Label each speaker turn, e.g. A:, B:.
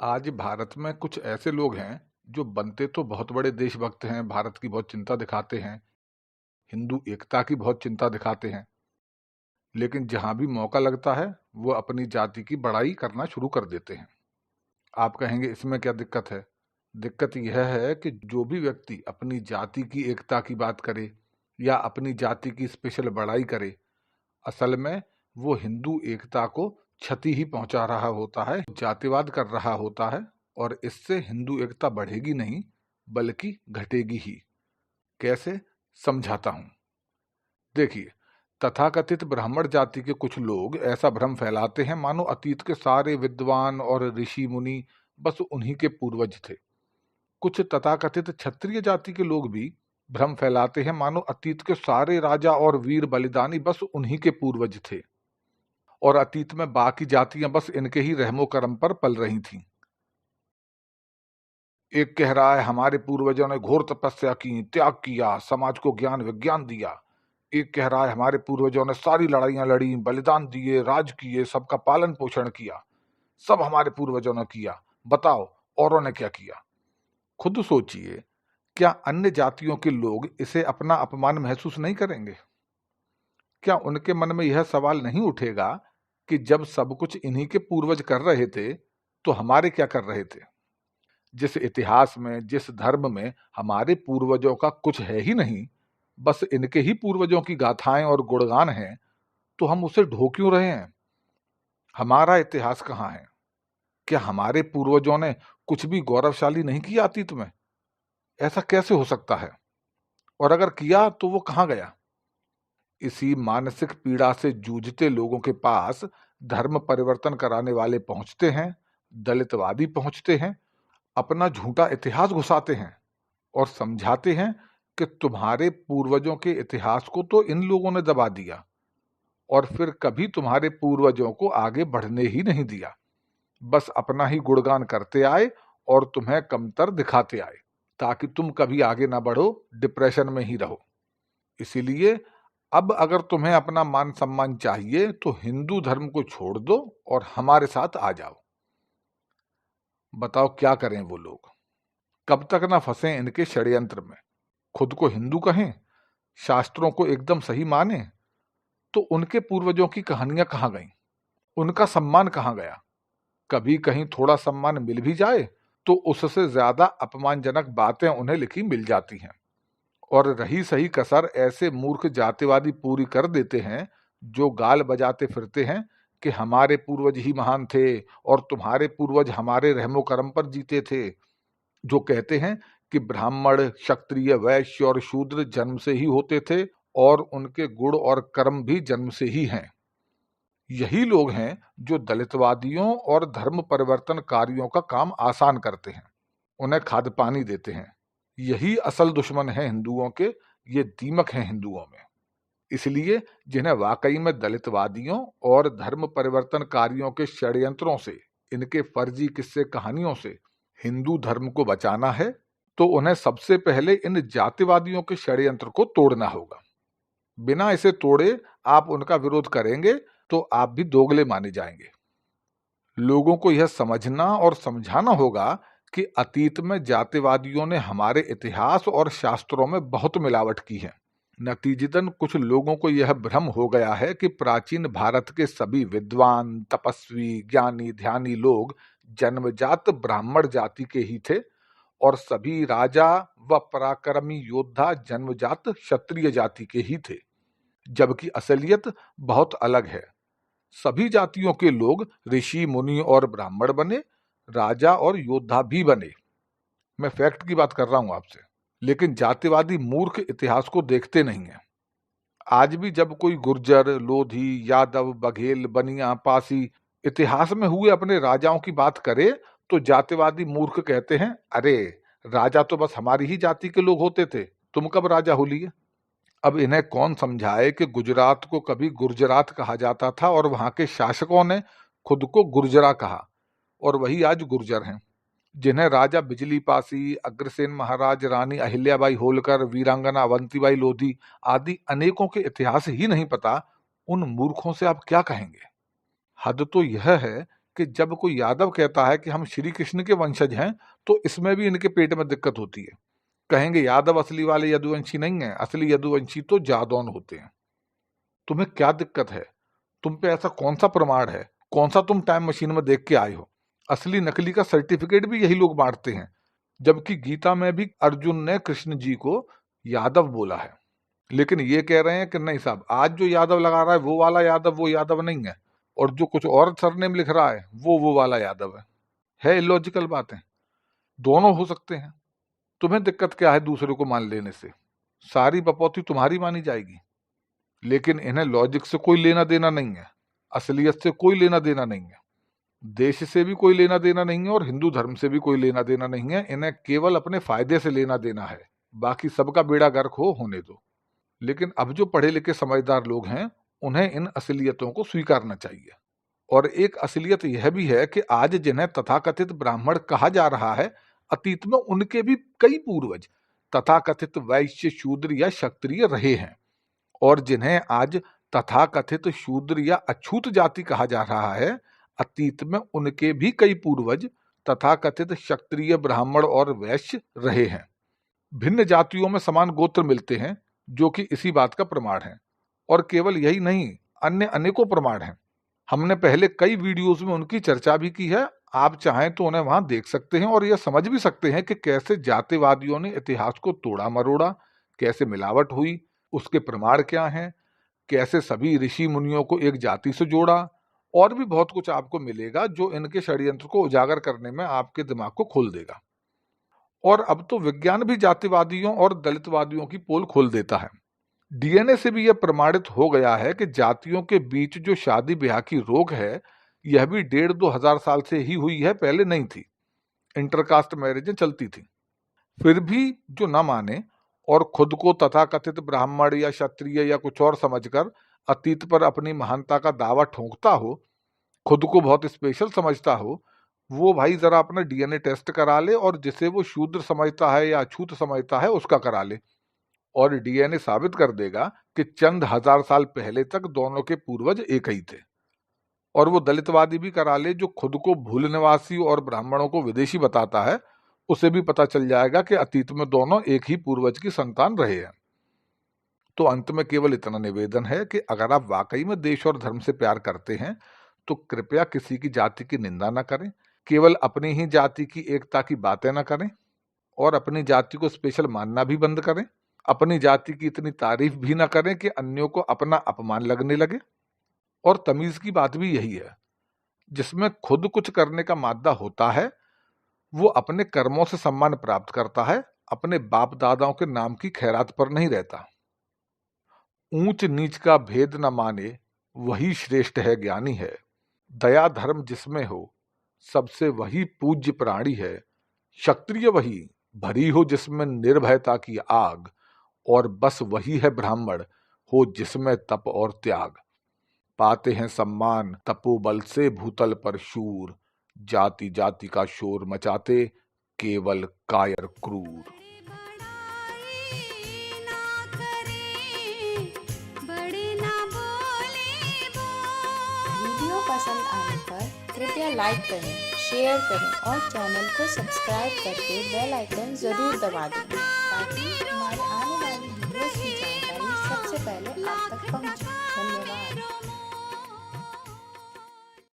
A: आज भारत में कुछ ऐसे लोग हैं जो बनते तो बहुत बड़े देशभक्त हैं, भारत की बहुत चिंता दिखाते हैं, हिंदू एकता की बहुत चिंता दिखाते हैं, लेकिन जहां भी मौका लगता है वो अपनी जाति की बड़ाई करना शुरू कर देते हैं। आप कहेंगे इसमें क्या दिक्कत है? दिक्कत यह है कि जो भी व्यक्ति अपनी जाति की एकता की बात करे या अपनी जाति की स्पेशल बड़ाई करे, असल में वो हिंदू एकता को क्षति ही पहुंचा रहा होता है, जातिवाद कर रहा होता है। और इससे हिंदू एकता बढ़ेगी नहीं बल्कि घटेगी ही। कैसे? समझाता हूं। देखिए, तथाकथित ब्राह्मण जाति के कुछ लोग ऐसा भ्रम फैलाते हैं मानो अतीत के सारे विद्वान और ऋषि मुनि बस उन्हीं के पूर्वज थे। कुछ तथाकथित क्षत्रिय जाति के लोग भी भ्रम फैलाते हैं मानो अतीत के सारे राजा और वीर बलिदानी बस उन्हीं के पूर्वज थे और अतीत में बाकी जातियां बस इनके ही रहमो करम पर पल रही थीं। एक कह रहा है हमारे पूर्वजों ने घोर तपस्या की, त्याग किया, समाज को ज्ञान विज्ञान दिया। एक कह रहा है हमारे पूर्वजों ने सारी लड़ाइयां लड़ी, बलिदान दिए, राज किए, सबका पालन पोषण किया, सब हमारे पूर्वजों ने किया। बताओ औरों ने क्या किया? खुद सोचिए, क्या अन्य जातियों के लोग इसे अपना अपमान महसूस नहीं करेंगे? क्या उनके मन में यह सवाल नहीं उठेगा कि जब सब कुछ इन्हीं के पूर्वज कर रहे थे तो हमारे क्या कर रहे थे? जिस इतिहास में, जिस धर्म में हमारे पूर्वजों का कुछ है ही नहीं, बस इनके ही पूर्वजों की गाथाएं और गुणगान हैं, तो हम उसे ढो क्यों रहे हैं? हमारा इतिहास कहाँ है? क्या हमारे पूर्वजों ने कुछ भी गौरवशाली नहीं किया अतीत में? ऐसा कैसे हो सकता है? और अगर किया तो वो कहाँ गया? इसी मानसिक पीड़ा से जूझते लोगों के पास धर्म परिवर्तन कराने वाले पहुंचते हैं, दलितवादी पहुंचते हैं, अपना झूठा इतिहास घुसाते हैं और समझाते हैं कि तुम्हारे पूर्वजों के इतिहास को तो इन लोगों ने दबा दिया और फिर कभी तुम्हारे पूर्वजों को आगे बढ़ने ही नहीं दिया, बस अपना ही गुणगान करते आए और तुम्हें कमतर दिखाते आए ताकि तुम कभी आगे ना बढ़ो, डिप्रेशन में ही रहो। इसीलिए अब अगर तुम्हें अपना मान सम्मान चाहिए तो हिंदू धर्म को छोड़ दो और हमारे साथ आ जाओ। बताओ क्या करें वो लोग? कब तक ना फंसे इनके षड्यंत्र में? खुद को हिंदू कहें, शास्त्रों को एकदम सही माने, तो उनके पूर्वजों की कहानियां कहां गईं? उनका सम्मान कहां गया? कभी कहीं थोड़ा सम्मान मिल भी जाए तो उससे ज्यादा अपमानजनक बातें उन्हें लिखी मिल जाती हैं। और रही सही कसर ऐसे मूर्ख जातिवादी पूरी कर देते हैं जो गाल बजाते फिरते हैं कि हमारे पूर्वज ही महान थे और तुम्हारे पूर्वज हमारे रहमो करम पर जीते थे। जो कहते हैं कि ब्राह्मण, क्षत्रिय, वैश्य और शूद्र जन्म से ही होते थे और उनके गुण और कर्म भी जन्म से ही हैं। यही लोग हैं जो दलितवादियों और धर्म परिवर्तनकारियों का काम आसान करते हैं, उन्हें खाद पानी देते हैं। यही असल दुश्मन है हिंदुओं के, ये दीमक हैं हिंदुओं में। इसलिए जिन्हें वाकई में दलितवादियों और धर्म परिवर्तनकारियों के षड्यंत्रों से, इनके फर्जी किस्से कहानियों से हिंदू धर्म को बचाना है तो उन्हें सबसे पहले इन जातिवादियों के षड्यंत्र को तोड़ना होगा। बिना इसे तोड़े आप उनका विरोध करेंगे तो आप भी दोगले माने जाएंगे। लोगों को यह समझना और समझाना होगा कि अतीत में जातिवादियों ने हमारे इतिहास और शास्त्रों में बहुत मिलावट की है। नतीजतन कुछ लोगों को यह भ्रम हो गया है कि प्राचीन भारत के सभी विद्वान, तपस्वी, ज्ञानी, ध्यानी लोग जन्मजात ब्राह्मण जाति के ही थे और सभी राजा व पराक्रमी योद्धा जन्मजात क्षत्रिय जाति के ही थे, जबकि असलियत बहुत अलग है। सभी जातियों के लोग ऋषि, मुनि और ब्राह्मण बने, राजा और योद्धा भी बने। मैं फैक्ट की बात कर रहा हूं आपसे, लेकिन जातिवादी मूर्ख इतिहास को देखते नहीं है। आज भी जब कोई गुर्जर, लोधी, यादव, बघेल, बनिया, पासी इतिहास में हुए अपने राजाओं की बात करे तो जातिवादी मूर्ख कहते हैं, अरे राजा तो बस हमारी ही जाति के लोग होते थे, तुम कब राजा हो लिए? अब इन्हें कौन समझाए कि गुजरात को कभी गुर्जरात कहा जाता था और वहां के शासकों ने खुद को गुर्जरा कहा और वही आज गुर्जर हैं। जिन्हें राजा बिजली पासी, अग्रसेन महाराज, रानी अहिल्याबाई होलकर, वीरांगना अवंतीबाई लोधी आदि अनेकों के इतिहास ही नहीं पता, उन मूर्खों से आप क्या कहेंगे? हद तो यह है कि जब कोई यादव कहता है कि हम श्री कृष्ण के वंशज हैं तो इसमें भी इनके पेट में दिक्कत होती है। कहेंगे यादव असली वाले यदुवंशी नहीं है, असली यदुवंशी तो जादौन होते हैं। तुम्हें क्या दिक्कत है? तुम पे ऐसा कौन सा प्रमाण है? कौन सा तुम टाइम मशीन में देख के आए हो? असली नकली का सर्टिफिकेट भी यही लोग बांटते हैं, जबकि गीता में भी अर्जुन ने कृष्ण जी को यादव बोला है। लेकिन ये कह रहे हैं कि नहीं साहब, आज जो यादव लगा रहा है वो वाला यादव वो यादव नहीं है, और जो कुछ और सरनेम लिख रहा है वो वाला यादव है इलॉजिकल बात है। दोनों हो सकते हैं। तुम्हें दिक्कत क्या है दूसरे को मान लेने से? सारी बपौती तुम्हारी मानी जाएगी। लेकिन इन्हें लॉजिक से कोई लेना देना नहीं है, असलियत से कोई लेना देना नहीं है, देश से भी कोई लेना देना नहीं है, और हिंदू धर्म से भी कोई लेना देना नहीं है। इन्हें केवल अपने फायदे से लेना देना है। बाकी सबका बेड़ा गर्क होने दो। लेकिन अब जो पढ़े लिखे समझदार लोग हैं उन्हें इन असलियतों को स्वीकारना चाहिए। और एक असलियत यह भी है कि आज जिन्हें तथाकथित ब्राह्मण कहा जा रहा है, अतीत में उनके भी कई पूर्वज तथाकथित वैश्य, शूद्र या क्षत्रिय रहे हैं। और जिन्हें आज तथाकथित शूद्र या अछूत जाति कहा जा रहा है, अतीत में उनके भी कई पूर्वज तथाकथित क्षत्रिय, ब्राह्मण और वैश्य रहे हैं। भिन्न जातियों में समान गोत्र मिलते हैं, जो कि इसी बात का प्रमाण है। और केवल यही नहीं, अन्य अनेकों प्रमाण हैं। हमने पहले कई वीडियोस में उनकी चर्चा भी की है। आप चाहें तो उन्हें वहां देख सकते हैं और यह समझ भी सकते हैं कि कैसे जातिवादियों ने इतिहास को तोड़ा मरोड़ा, कैसे मिलावट हुई, उसके प्रमाण क्या हैं, कैसे सभी ऋषि मुनियों को एक जाति से जोड़ा, और भी बहुत कुछ आपको मिलेगा जो इनके षड्यंत्र को उजागर करने में आपके दिमाग को खोल देगा। और अब तो विज्ञान भी जातिवादियों और दलितवादियों की पोल खोल देता है। डीएनए से भी यह प्रमाणित हो गया है कि जातियों के बीच जो शादी ब्याह की रोक है, यह भी 1,500-2,000 साल से ही हुई है, पहले नहीं थी। इंटरकास्ट मैरिजें चलती थी। फिर भी जो न माने और खुद को तथाकथित ब्राह्मण या क्षत्रिय या कुछ और समझकर अतीत पर अपनी महानता का दावा ठोंकता हो, खुद को बहुत स्पेशल समझता हो, वो भाई जरा अपना डीएनए टेस्ट करा ले, और जिसे वो शूद्र समझता है या अछूत समझता है उसका करा ले, और डीएनए साबित कर देगा कि चंद हजार साल पहले तक दोनों के पूर्वज एक ही थे। और वो दलितवादी भी करा ले जो खुद को भूल निवासी और ब्राह्मणों को विदेशी बताता है, उसे भी पता चल जाएगा कि अतीत में दोनों एक ही पूर्वज की संतान रहे हैं। तो अंत में केवल इतना निवेदन है कि अगर आप वाकई में देश और धर्म से प्यार करते हैं तो कृपया किसी की जाति की निंदा न करें, केवल अपनी ही जाति की एकता की बातें न करें, और अपनी जाति को स्पेशल मानना भी बंद करें। अपनी जाति की इतनी तारीफ भी ना करें कि अन्यों को अपना अपमान लगने लगे। और तमीज की बात भी यही है, जिसमें खुद कुछ करने का मादा होता है वो अपने कर्मों से सम्मान प्राप्त करता है, अपने बाप दादाओं के नाम की खैरात पर नहीं रहता। ऊंच नीच का भेद न माने वही श्रेष्ठ है, ज्ञानी है। दया धर्म जिसमें हो सबसे वही पूज्य प्राणी है। क्षत्रिय वही भरी हो जिसमें निर्भयता की आग, और बस वही है ब्राह्मण हो जिसमें तप और त्याग। पाते हैं सम्मान तपोबल से भूतल पर शूर, जाति जाति का शोर मचाते केवल कायर क्रूर।
B: वीडियो पसंद आने पर कृपया लाइक करें, शेयर करें और चैनल को सब्सक्राइब करके बेल आइकन जरूर दबा दें, ताकि हमारे आने वाली वीडियोस की जानकारी सबसे पहले आप तक पहुंचे।